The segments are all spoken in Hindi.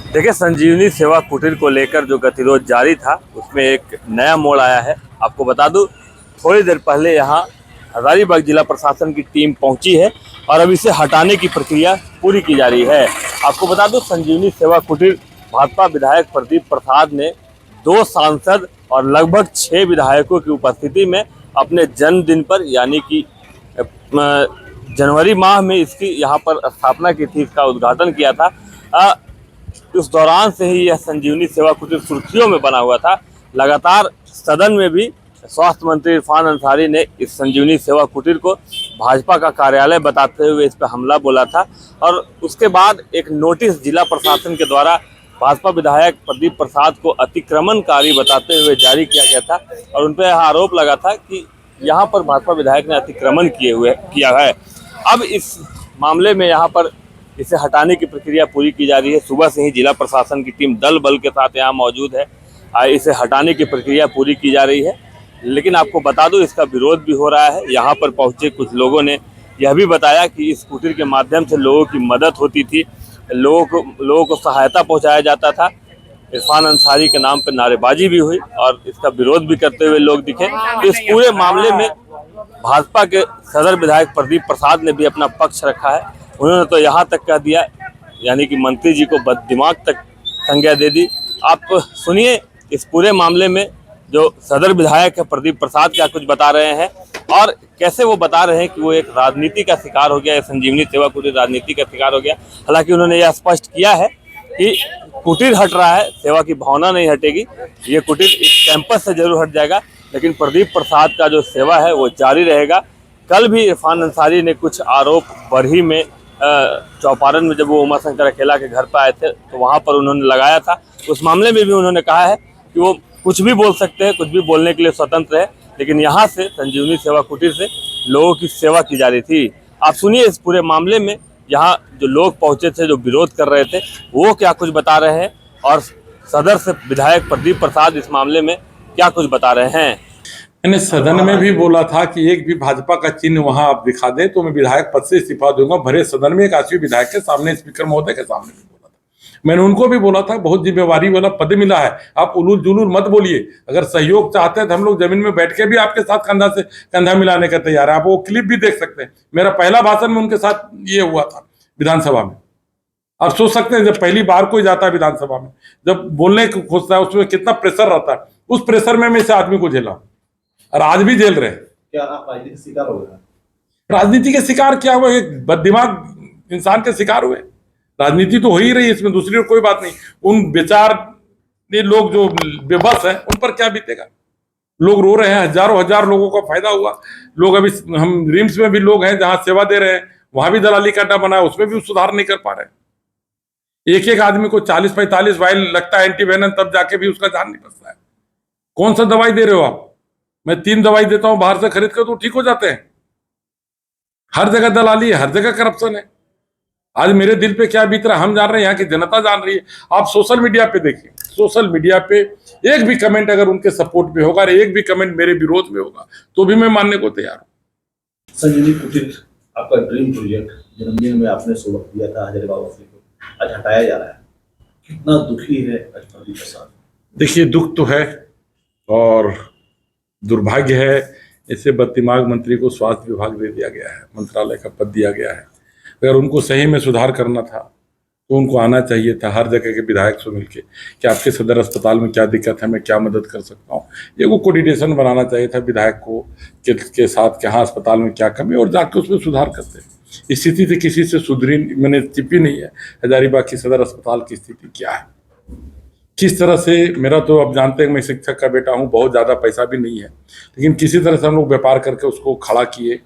देखिए, संजीवनी सेवा कुटीर को लेकर जो गतिरोध जारी था उसमें एक नया मोड़ आया है। आपको बता दूं, थोड़ी देर पहले यहाँ हजारीबाग जिला प्रशासन की टीम पहुंची है और अब इसे हटाने की प्रक्रिया पूरी की जा रही है। आपको बता दूं, संजीवनी सेवा कुटीर भाजपा विधायक प्रदीप प्रसाद ने 2 सांसद और लगभग 6 विधायकों की उपस्थिति में अपने जन्मदिन पर यानी कि जनवरी माह में इसकी यहाँ पर स्थापना की थी, इसका उद्घाटन किया था। उस दौरान से ही यह संजीवनी सेवा कुटीर सुर्खियों में बना हुआ था। लगातार सदन में भी स्वास्थ्य मंत्री इरफान अंसारी ने इस संजीवनी सेवा कुटीर को भाजपा का कार्यालय बताते हुए इस पर हमला बोला था और उसके बाद एक नोटिस जिला प्रशासन के द्वारा भाजपा विधायक प्रदीप प्रसाद को अतिक्रमणकारी बताते हुए जारी किया गया था और उन पर आरोप लगा था कि यहाँ पर भाजपा विधायक ने अतिक्रमण किया है। अब इस मामले में यहाँ पर इसे हटाने की प्रक्रिया पूरी की जा रही है। सुबह से ही जिला प्रशासन की टीम दल बल के साथ यहाँ मौजूद है। इसे हटाने की प्रक्रिया पूरी की जा रही है, लेकिन आपको बता दूं इसका विरोध भी हो रहा है। यहाँ पर पहुँचे कुछ लोगों ने यह भी बताया कि इस कुटीर के माध्यम से लोगों की मदद होती थी, लोगों को सहायता पहुँचाया जाता था। इरफान अंसारी के नाम पर नारेबाजी भी हुई और इसका विरोध भी करते हुए लोग दिखे। तो इस पूरे मामले में भाजपा के सदर विधायक प्रदीप प्रसाद ने भी अपना पक्ष रखा है। उन्होंने तो यहाँ तक कह दिया, यानी कि मंत्री जी को बददिमाग तक संज्ञा दे दी। आप सुनिए इस पूरे मामले में जो सदर विधायक है प्रदीप प्रसाद क्या कुछ बता रहे हैं और कैसे वो बता रहे हैं कि वो एक राजनीति का शिकार हो गया है, संजीवनी सेवा कुटीर राजनीति का शिकार हो गया। हालांकि उन्होंने यह स्पष्ट किया है कि कुटीर हट रहा है, सेवा की भावना नहीं हटेगी। ये कुटीर इस कैंपस से जरूर हट जाएगा, लेकिन प्रदीप प्रसाद का जो सेवा है वो जारी रहेगा। कल भी इरफान अंसारी ने कुछ आरोप बरही में चौपारण में जब वो उमाशंकर अकेला के घर पर आए थे तो वहाँ पर उन्होंने लगाया था। उस मामले में भी उन्होंने कहा है कि वो कुछ भी बोल सकते हैं, कुछ भी बोलने के लिए स्वतंत्र है, लेकिन यहाँ से संजीवनी सेवा कुटीर से लोगों की सेवा की जा रही थी। आप सुनिए इस पूरे मामले में यहाँ जो लोग पहुँचे थे, जो विरोध कर रहे थे, वो क्या कुछ बता रहे हैं और सदर से विधायक प्रदीप प्रसाद इस मामले में क्या कुछ बता रहे हैं। मैंने सदन में भी बोला था कि एक भी भाजपा का चिन्ह वहां आप दिखा दें तो मैं विधायक पद से इस्तीफा दूंगा। भरे सदन में एक आश्वी विधायक के सामने, स्पीकर महोदय के सामने भी बोला था। मैंने उनको भी बोला था बहुत जिम्मेवारी वाला पद मिला है, आप उलूल जुलूल मत बोलिए। अगर सहयोग चाहते हैं तो हम लोग जमीन में बैठ के भी आपके साथ कंधा से कंधा मिलाने का तैयार है। आप वो क्लिप भी देख सकते हैं। मेरा पहला भाषण में उनके साथ ये हुआ था विधानसभा में। आप सोच सकते हैं जब पहली बार कोई जाता है विधानसभा में, जब बोलने को खोजता है उसमें कितना प्रेशर रहता है। उस प्रेशर में मैं इस आदमी को झेला और आज भी जेल रहे। क्या आप राजनीति के शिकार हो गए? राजनीति के शिकार क्या हुए? एक बददिमाग इंसान के शिकार हुए। राजनीति तो हो ही रही है, इसमें दूसरी कोई बात नहीं। उन बेचार लोग जो बेबस हैं उन पर क्या बीतेगा? लोग रो रहे हैं, हजारों हजार लोगों का फायदा हुआ। लोग अभी हम रिम्स में भी लोग हैं जहां सेवा दे रहे हैं, वहां भी दलाली का अड्डा बना है, उसमें भी सुधार नहीं कर पा रहे। एक एक आदमी को 40-45 वाइल लगता है एंटीवेनम, तब जाके भी उसका जान नहीं बचता है। कौन सा दवाई दे रहे हो आप? मैं 3 दवाई देता हूं बाहर से खरीद कर तो ठीक हो जाते हैं। हर जगह दलाली है, हर जगह करप्शन है। आज मेरे दिल पे क्या बीत रहा है हम जान रहे हैं, यहाँ की जनता जान रही है। आप सोशल मीडिया पे देखिए, सोशल मीडिया पे एक भी कमेंट अगर उनके सपोर्ट में होगा, एक भी कमेंट मेरे विरोध में होगा तो भी मैं मानने को तैयार हूँ। संजीवनी कुटीर आपका ड्रीम प्रोजेक्ट, जन्मदिन में आपने सबक दिया था हजारीबाग वासी को, आज हटाया जा रहा है। कितना दुखी है आज प्रदीप प्रसाद? देखिए, दुख तो है और दुर्भाग्य है। इसे बददिमाग मंत्री को स्वास्थ्य विभाग दे दिया गया है, मंत्रालय का पद दिया गया है। अगर उनको सही में सुधार करना था तो उनको आना चाहिए था हर जगह के विधायक से मिलके कि आपके सदर अस्पताल में क्या दिक्कत है, मैं क्या मदद कर सकता हूँ। ये वो कोऑर्डिनेशन बनाना चाहिए था विधायक को के साथ, कहाँ अस्पताल में क्या कमी, और जाके उसमें सुधार करते। स्थिति तो किसी से सुधरी मैंने चिपी नहीं है। हजारीबाग की सदर अस्पताल की स्थिति क्या है, किस तरह से। मेरा तो आप जानते हैं मैं शिक्षक का बेटा हूँ, बहुत ज़्यादा पैसा भी नहीं है, लेकिन किसी तरह से हम लोग व्यापार करके उसको खड़ा किए।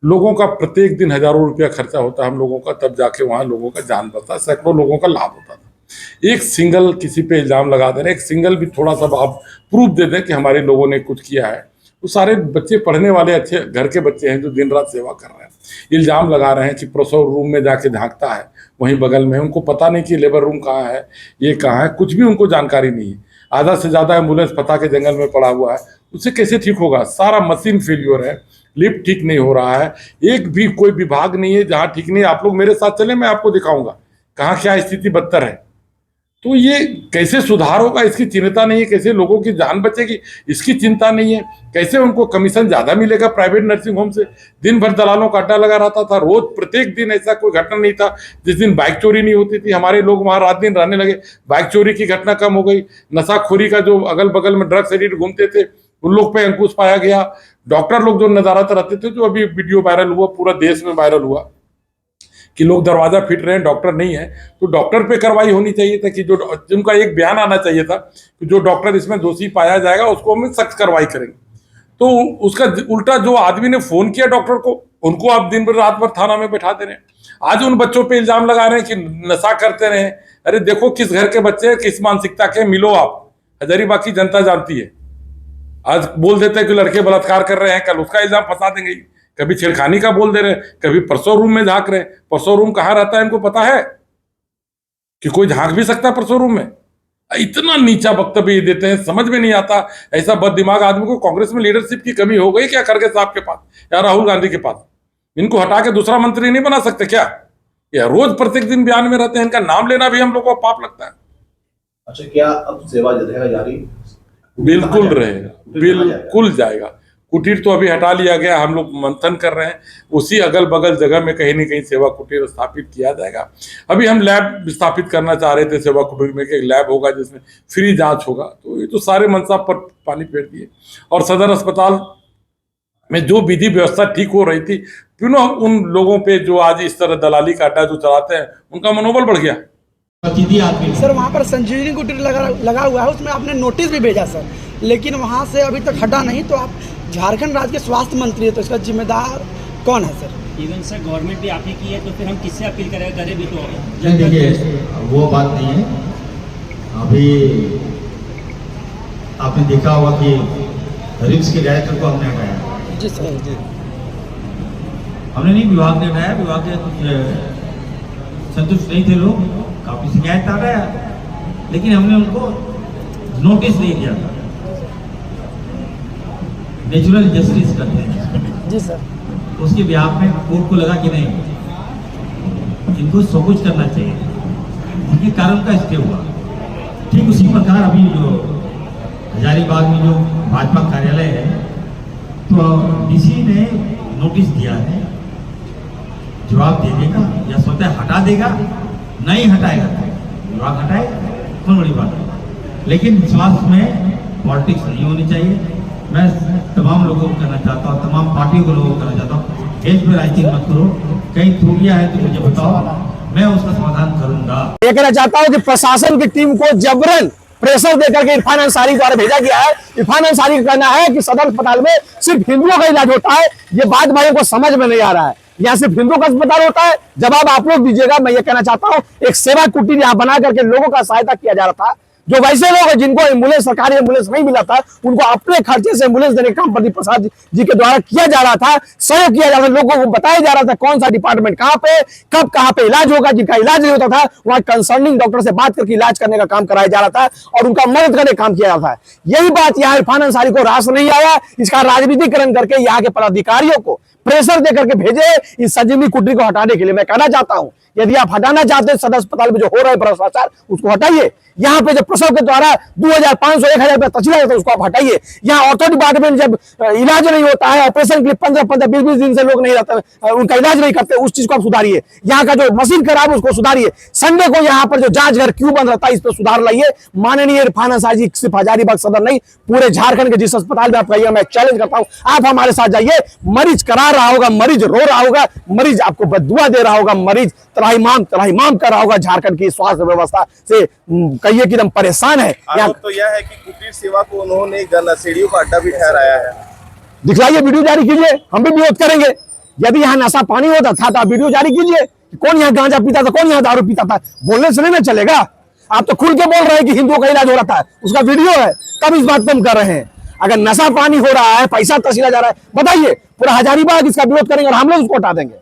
लोगों का प्रत्येक दिन हजारों रुपया खर्चा होता है हम लोगों का, तब जाके वहाँ लोगों का जान बचता है, सैकड़ों लोगों का लाभ होता था। एक सिंगल किसी पे इल्ज़ाम लगा देना, एक सिंगल भी थोड़ा सा आप प्रूफ दे दें कि हमारे लोगों ने कुछ किया है। वो सारे बच्चे पढ़ने वाले अच्छे घर के बच्चे हैं जो दिन रात सेवा कर रहे हैं। इल्ज़ाम लगा रहे हैं कि प्रसव रूम में जाके झांकता है, वहीं बगल में, उनको पता नहीं कि लेबर रूम कहाँ है, ये कहाँ है, कुछ भी उनको जानकारी नहीं है। आधा से ज़्यादा एम्बुलेंस पता के जंगल में पड़ा हुआ है, उससे कैसे ठीक होगा? सारा मशीन फेल्योर है, लिफ्ट ठीक नहीं हो रहा है, एक भी कोई विभाग नहीं है जहाँ ठीक नहीं। आप लोग मेरे साथ चले, मैं आपको दिखाऊंगा कहाँ क्या स्थिति बदतर है। तो ये कैसे सुधार होगा इसकी चिंता नहीं है, कैसे लोगों की जान बचेगी इसकी चिंता नहीं है, कैसे उनको कमीशन ज्यादा मिलेगा प्राइवेट नर्सिंग होम से। दिन भर दलालों का अड्डा लगा रहता था, रोज प्रत्येक दिन ऐसा कोई घटना नहीं था जिस दिन बाइक चोरी नहीं होती थी। हमारे लोग वहां रात दिन रहने लगे, बाइक चोरी की घटना कम हो गई। नशाखोरी का जो अगल बगल में ड्रग्स एडिक्ट घूमते थे उन लोग पे अंकुश पाया गया। डॉक्टर लोग जो नदारत रहते थे, जो अभी वीडियो वायरल हुआ, पूरा देश में वायरल हुआ कि लोग दरवाजा फिट रहे हैं, डॉक्टर नहीं है, तो डॉक्टर पे कार्रवाई होनी चाहिए था कि जो जिनका एक बयान आना चाहिए था कि जो डॉक्टर इसमें दोषी पाया जाएगा उसको हम सख्त कार्रवाई करेंगे। तो उसका उल्टा जो आदमी ने फोन किया डॉक्टर को, उनको आप दिन भर रात भर थाना में बैठा दे रहे हैं। आज उन बच्चों पे इल्जाम लगा रहे हैं कि नशा करते रहे। अरे देखो किस घर के बच्चे, किस मानसिकता के, मिलो आप। हजारीबाग की जनता जानती है। आज बोल देते हैं कि लड़के बलात्कार कर रहे हैं, कल उसका इल्जाम फंसा देंगे। कभी छेड़खानी का बोल दे रहे हैं, कभी परसों रूम में झांक रहे हैं। परसों रूम कहाँ रहता है इनको पता है कि कोई झांक भी सकता है परसों रूम में? इतना नीचा वक्तव्य देते हैं, समझ में नहीं आता। ऐसा बददिमाग आदमी को कांग्रेस में लीडरशिप की कमी हो गई क्या खड़गे साहब के पास या राहुल गांधी के पास? इनको हटा के दूसरा मंत्री नहीं बना सकते क्या? या रोज प्रत्येक दिन बयान में रहते हैं, इनका नाम लेना भी हम लोग को पाप लगता है। अच्छा, क्या अब सेवा रहेगा जारी? बिल्कुल रहेगा, बिल्कुल जाएगा। कुटीर तो अभी हटा लिया गया, हम लोग मंथन कर रहे हैं, उसी अगल बगल जगह में कहीं न कहीं सेवा कुटीर स्थापित किया जाएगा। अभी हम लैब स्थापित करना चाह रहे थे सेवा कुटीर में, कि एक लैब होगा जिसमें फ्री जांच होगा। तो ये तो सारे मनसा पर पानी फेर दिए। और सदर अस्पताल में जो विधि व्यवस्था ठीक हो रही थी, पुनः उन लोगों पे जो आज इस तरह दलाली का अड्डा जो चलाते हैं, उनका मनोबल बढ़ गया। सर वहाँ पर संजीवनी कुटीर लगा हुआ है, उसमें आपने नोटिस भी भेजा सर, लेकिन वहाँ से अभी तक हटा नहीं। तो आप झारखंड राज्य के स्वास्थ्य मंत्री है, तो इसका जिम्मेदार कौन है सर? इवन सर गवर्नमेंट भी आपने की है, तो फिर हम किससे अपील करें? करे भी तो नहीं, देखिए वो बात नहीं है। अभी आपने देखा होगा कि रिम्स के डायरेक्टर को हमने हटाया। जी सर, जी हमने नहीं, विभाग ने हटाया। विभाग के कुछ संतुष्ट नहीं थे लोग, काफी शिकायत आ गया, लेकिन हमने उनको नोटिस नहीं दिया था। नेचुरल जस्टिस करते हैं जी सर। उसके बिहाफ में कोर्ट को लगा कि नहीं, इनको सब कुछ करना चाहिए, जिनके कारण का स्टे हुआ। ठीक उसी प्रकार अभी जो हजारीबाग में जो भाजपा कार्यालय है, तो डीसी ने नोटिस दिया है, जवाब दे देगा या स्वतः हटा देगा। नहीं हटाएगा तो विभाग हटाएगा, कौन बड़ी बात है। लेकिन स्वास्थ्य में पॉलिटिक्स नहीं होनी चाहिए। मैं तमाम लोगों को कहना चाहता हूँ, तमाम पार्टियों को लोगों को कहना चाहता हूँ, हेल्थ में राजनीति मत करो। कहीं त्रुटियां है तो मुझे बताओ, मैं उसका समाधान करूंगा। ये कहना चाहता हूँ कि प्रशासन की टीम को जबरन प्रेशर देकर के इरफान अंसारी द्वारा भेजा गया है। इरफान अंसारी का कहना है कि सदर अस्पताल में सिर्फ हिंदुओं का इलाज होता है। ये बात भाइयों को समझ में नहीं आ रहा है, यहाँ सिर्फ हिंदुओं का अस्पताल होता है। जवाब आप लोग दीजिएगा। मैं ये कहना चाहता हूँ, एक सेवा कुटीर यहाँ बना करके लोगों का सहायता किया जा रहा था। जो वैसे लोग हैं जिनको एम्बुलेंस, सरकारी एम्बुलेंस नहीं मिला था, उनको अपने खर्चे से एम्बुलेंस देने का काम प्रदीप प्रसाद जी के द्वारा किया जा रहा था। सहयोग किया जा रहा था, लोगों को बताया जा रहा था कौन सा डिपार्टमेंट कहाँ पे, कब कहाँ पे इलाज होगा। जिनका इलाज नहीं होता था, वहाँ कंसर्निंग डॉक्टर से बात करके इलाज करने का काम कराया जा रहा था और उनका मदद करने का काम किया जा रहा था। यही बात यहाँ इरफान अंसारी को रास नहीं आया। इसका राजनीतिकरण करके यहाँ के पदाधिकारियों को प्रेशर देकर के भेजे इस संजीवनी कुटीर को हटाने के लिए। मैं कहना चाहता हूं, यदि आप हटाना चाहते हैं सदर अस्पताल में जो हो रहा है भ्रष्टाचार, उसको हटाइए। यहाँ पे जब प्रसव के द्वारा 2500 1000 रुपया तछला जाता है, उसको आप हटाइए। यहाँ ऑर्थो डिपार्टमेंट जब इलाज नहीं होता है, ऑपरेशन के लिए 15-15 20-20 दिन से लोग नहीं रहते, उनका इलाज नहीं करते, उस चीज को आप सुधारिए। यहाँ का जो मशीन खराब है उसको सुधारिए। संडे को यहाँ पर जो जांच घर क्यों बंद रहता है, इस पर सुधार लाइए। माननीय इरफान अंसारी जी सिर्फ हजारीबाग सदर नहीं, पूरे झारखंड के जिस अस्पताल में आप कहिए, मैं चैलेंज करता हूँ, आप हमारे साथ जाइए। मरीज करा रहा होगा, मरीज रो रहा होगा, मरीज आपको बद्दुआ दे रहा होगा, मरीज त्राहिमाम कर रहा होगा। झारखंड की स्वास्थ्य व्यवस्था से कहिए कि एकदम परेशान है। आरोप तो यह है कि कुटीर सेवा को उन्होंने नशेड़ियों का अड्डा भी ठहराया है। दिखलाइए, वीडियो जारी कीजिए, हम भी विरोध करेंगे। यदि यहाँ नशा पानी होता था तो आप वीडियो जारी कीजिए। कौन यहाँ गांजा पीता था, कौन यहाँ दारू पीता था, बोलने से नहीं ना चलेगा। आप तो खुल के बोल रहे हैं कि हिंदुओं का इलाज हो रहा था, उसका वीडियो है, तब इस बात पर हम कर रहे हैं। अगर नशा पानी हो रहा है, पैसा तसीला जा रहा है, बताइए, पूरा हजारीबाग इसका विरोध करेंगे और हम लोग उसको हटा देंगे।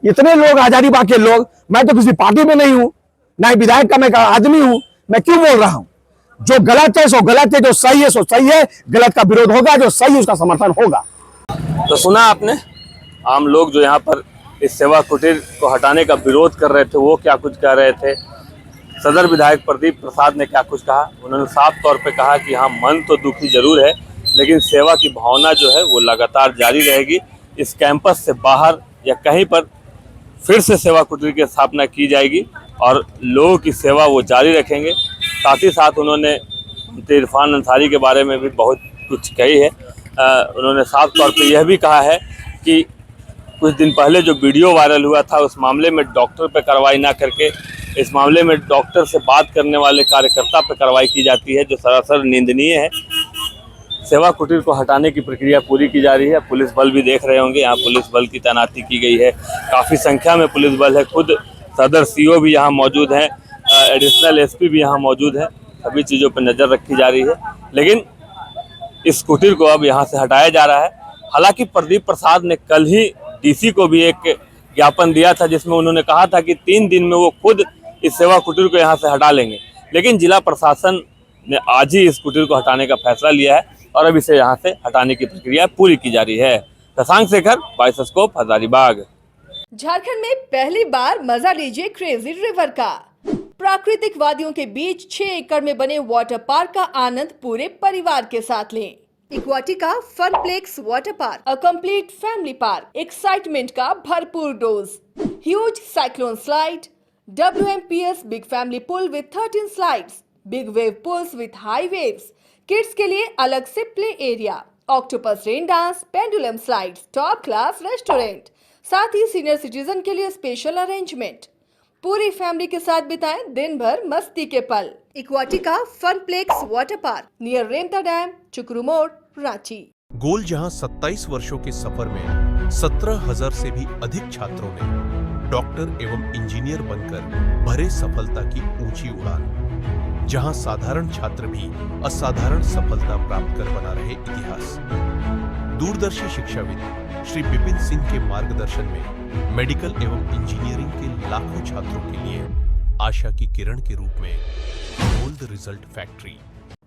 इतने लोग हजारीबाग के लोग, मैं तो किसी पार्टी में नहीं हूं, ना ही विधायक का मैं आदमी हूं, मैं क्यों बोल रहा हूं? जो गलत है सो गलत है, जो सही है सो सही है। गलत का विरोध होगा, जो सही है उसका समर्थन होगा। तो सुना आपने, आम लोग जो यहाँ पर इस सेवा कुटीर को हटाने का विरोध कर रहे थे, वो क्या कुछ कह रहे थे। सदर विधायक प्रदीप प्रसाद ने क्या कुछ कहा। उन्होंने साफ तौर पे कहा कि हाँ, मन तो दुखी जरूर है, लेकिन सेवा की भावना जो है वो लगातार जारी रहेगी। इस कैंपस से बाहर या कहीं पर फिर से सेवा कुटीर की स्थापना की जाएगी और लोगों की सेवा वो जारी रखेंगे। साथ ही साथ उन्होंने मंत्री इरफान अंसारी के बारे में भी बहुत कुछ कही है। उन्होंने साफ तौर पे यह भी कहा है कि कुछ दिन पहले जो वीडियो वायरल हुआ था उस मामले में डॉक्टर पे कार्रवाई ना करके इस मामले में डॉक्टर से बात करने वाले कार्यकर्ता पे कार्रवाई की जाती है, जो सरासर निंदनीय है। सेवा कुटीर को हटाने की प्रक्रिया पूरी की जा रही है। पुलिस बल भी देख रहे होंगे, यहाँ पुलिस बल की तैनाती की गई है, काफ़ी संख्या में पुलिस बल है। खुद सदर सीओ भी यहाँ मौजूद हैं, एडिशनल एसपी भी यहाँ मौजूद हैं। सभी चीज़ों पर नज़र रखी जा रही है, लेकिन इस कुटीर को अब यहाँ से हटाया जा रहा है। हालांकि प्रदीप प्रसाद ने कल ही डीसी को भी एक ज्ञापन दिया था, जिसमें उन्होंने कहा था कि 3 दिन में वो खुद इस सेवा कुटीर को यहाँ से हटा लेंगे, लेकिन जिला प्रशासन ने आज ही इस कुटीर को हटाने का फैसला लिया है और अब इसे यहाँ से हटाने की प्रक्रिया पूरी की जा रही है। शशांक शेखर, बाइसस्कोप, हजारीबाग। झारखंड में पहली बार मजा लीजिए क्रेजी रिवर का। प्राकृतिक वादियों के बीच 6 एकड़ में बने वाटर पार्क का आनंद पूरे परिवार के साथ लें। Equatica Funplex water park, a complete family park, excitement का भरपूर dose, huge cyclone slide, WMPS big family pool with 13 slides, big wave pools with high waves, kids के लिए अलग से play area, octopus rain dance, pendulum slides, top class restaurant, साथ ही सीनियर सिटीजन के लिए स्पेशल अरेंजमेंट। पूरी फैमिली के साथ बिताएं दिन भर मस्ती के पल। इक्वाटिका Funplex water park, near Remta dam, चुकरू मोड़, रांची। गोल जहां 27 वर्षों के सफर में 17,000 से भी अधिक छात्रों ने डॉक्टर एवं इंजीनियर बनकर भरे सफलता की ऊंची उड़ान, जहां साधारण छात्र भी असाधारण सफलता प्राप्त कर बना रहे इतिहास। दूरदर्शी शिक्षाविद श्री विपिन सिंह के मार्गदर्शन में मेडिकल एवं इंजीनियरिंग के लाखों छात्रों के लिए आशा की किरण के रूप में गोल्ड रिजल्ट फैक्ट्री।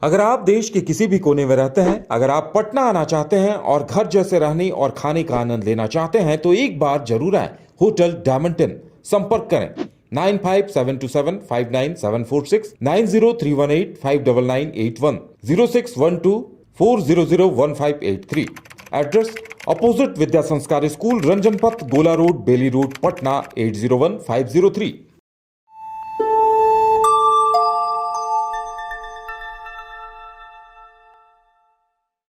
अगर आप देश के किसी भी कोने में रहते हैं, अगर आप पटना आना चाहते हैं और घर जैसे रहने और खाने का आनंद लेना चाहते हैं, तो एक बार जरूर आए होटल डायमंटन। संपर्क करें 9572759746, 9031859981, 0612400158 एड्रेस अपोजिट विद्या संस्कार स्कूल, रंजन पथ, गोला रोड, बेली रोड, पटना 801503।